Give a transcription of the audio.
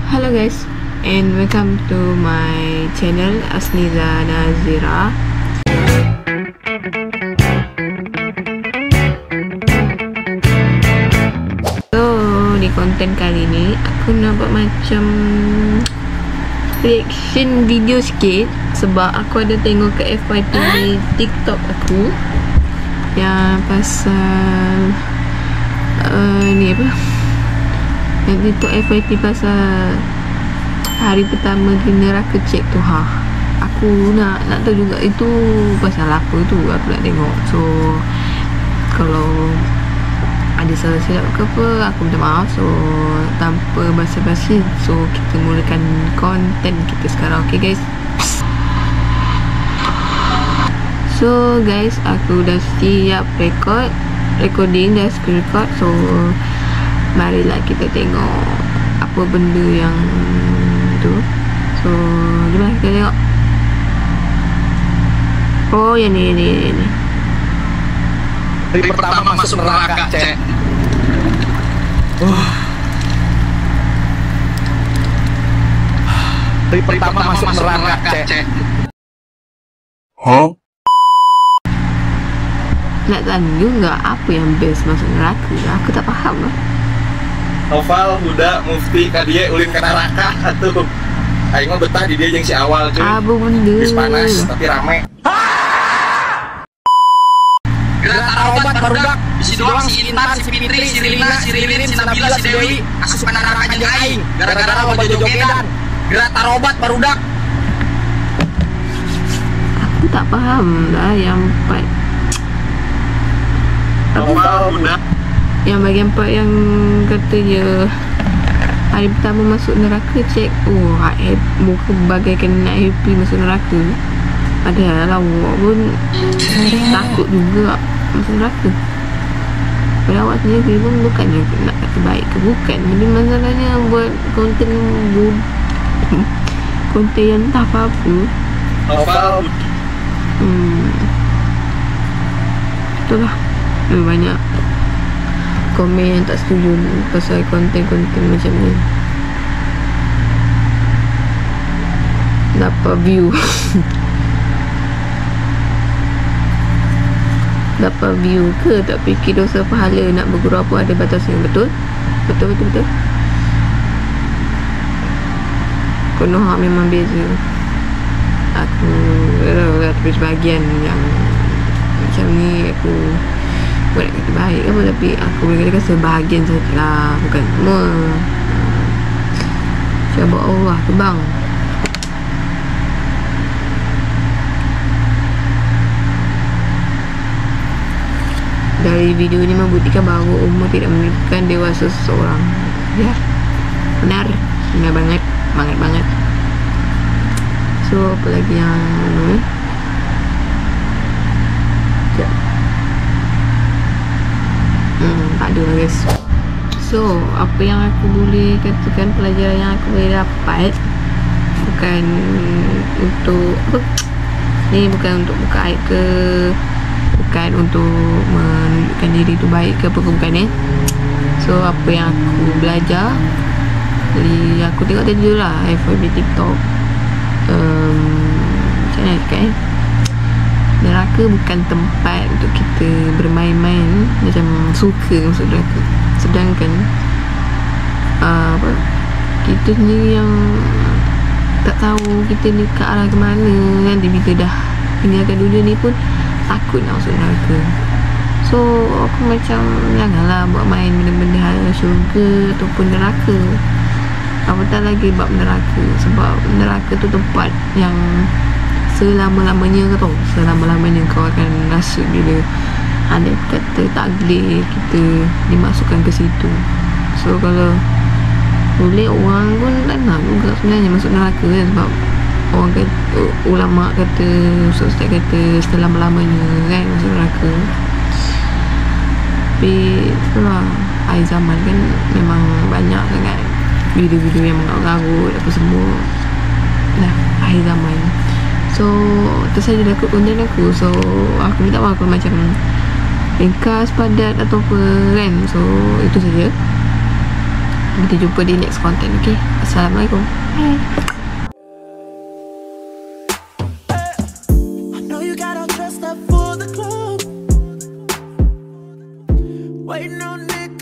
Hello guys, and welcome to my channel Asniza Nazira. So di konten kali ni aku nak buat macam reaction video sikit, sebab aku ada tengok ke FYP TikTok aku yang pasal ni apa, yang TikTok FYP pasal hari pertama di neraka cek tu. Aku nak tahu juga itu pasal apa tu, aku nak tengok. So kalau ada salah silap ke apa, aku minta maaf. So tanpa basa-basi, so kita mulakan konten kita sekarang. Okay guys. So guys, aku dah siap recording, dah screen record. So marilah kita tengok apa benda yang tu. So jom kita tengok. Oh yang ni. Hari pertama masuk neraka, cek. Hari pertama masuk neraka, cek. Nak tanya juga apa yang best masuk neraka? Aku tak faham lah. Noval, Huda, Mufti, Kadie, ulin ke neraka. Atuh aing mah betah di dia yang si awal cuy. Apa benda? Bis panas tapi rame. Gerak tarobat barudak. Si doang, si Intan, si Fitri, si Rina, si Ririn, si Nabila, si Dewi asup ke neraka jeung aing gara-gara loba jogedan. Gerak tarobat barudak. Aku tak faham lah yang part. Noval, Huda. Yang bagian part yang katanya hari pertama masuk neraka cek. Oh, muka bagaikan nak happy masuk neraka. Padahal awak pun takut juga masuk neraka. Padahal awak sendiri pun bukannya nak kata baik ke bukan. Jadi masalahnya buat konten konten yang tak apa-apa. Noval. Itulah, banyak komen yang tak setuju pasal konten-konten macam ni. Dapat view dapat view ke tak fikir dosa pahala nak bergurau pun ada batasnya. Betul. Konoha memang beza. Aku tapi sebahagian yang macam ni aku buat nak kata baik apa, tapi aku boleh katakan sebahagian sajalah, bukan semua. Cuba Allah tu bang. Dari video ini membuktikan bahawa umur tidak menentukan dewasa seseorang. Ya, benar banget. So apa lagi yang tak ada lah guys. So apa yang aku boleh katakan, pelajaran yang aku boleh dapat, bukan untuk apa ni, bukan untuk buka aib ke, bukan untuk menunjukkan diri tu baik ke apa ke, bukan ni. So apa yang aku belajar dari aku tengok tadi tu lah FYP TikTok, macam mana cakap neraka bukan tempat untuk kita bermain-main macam suka masuk neraka. Sedangkan kita sendiri yang tak tahu kita ni ke arah ke mana, nanti bila dah tinggalkan dunia ni pun takut nak masuk neraka. So aku macam janganlah buat main benda-benda hal syurga ataupun neraka, apatah lagi bab neraka. Sebab neraka tu tempat yang selama-lamanya kau akan rasa bila ada kata takdir kita dimasukkan ke situ. So kalau boleh, orang pun tak nak juga sebenarnya masuk neraka kan, sebab orang kata, ulama kata, ustaz kata selama-lamanya kan masuk neraka. Tapi itulah, akhir zaman kan memang banyak sangat video-video yang mengarut-garut apa semua lah, akhir zaman. So tersaja dah konten aku. So aku minta maaf kalau macam ringkas, padat atau apa kan. So itu saja. Kita jumpa di next content. Okay, Assalamualaikum. Bye. Waiting on it,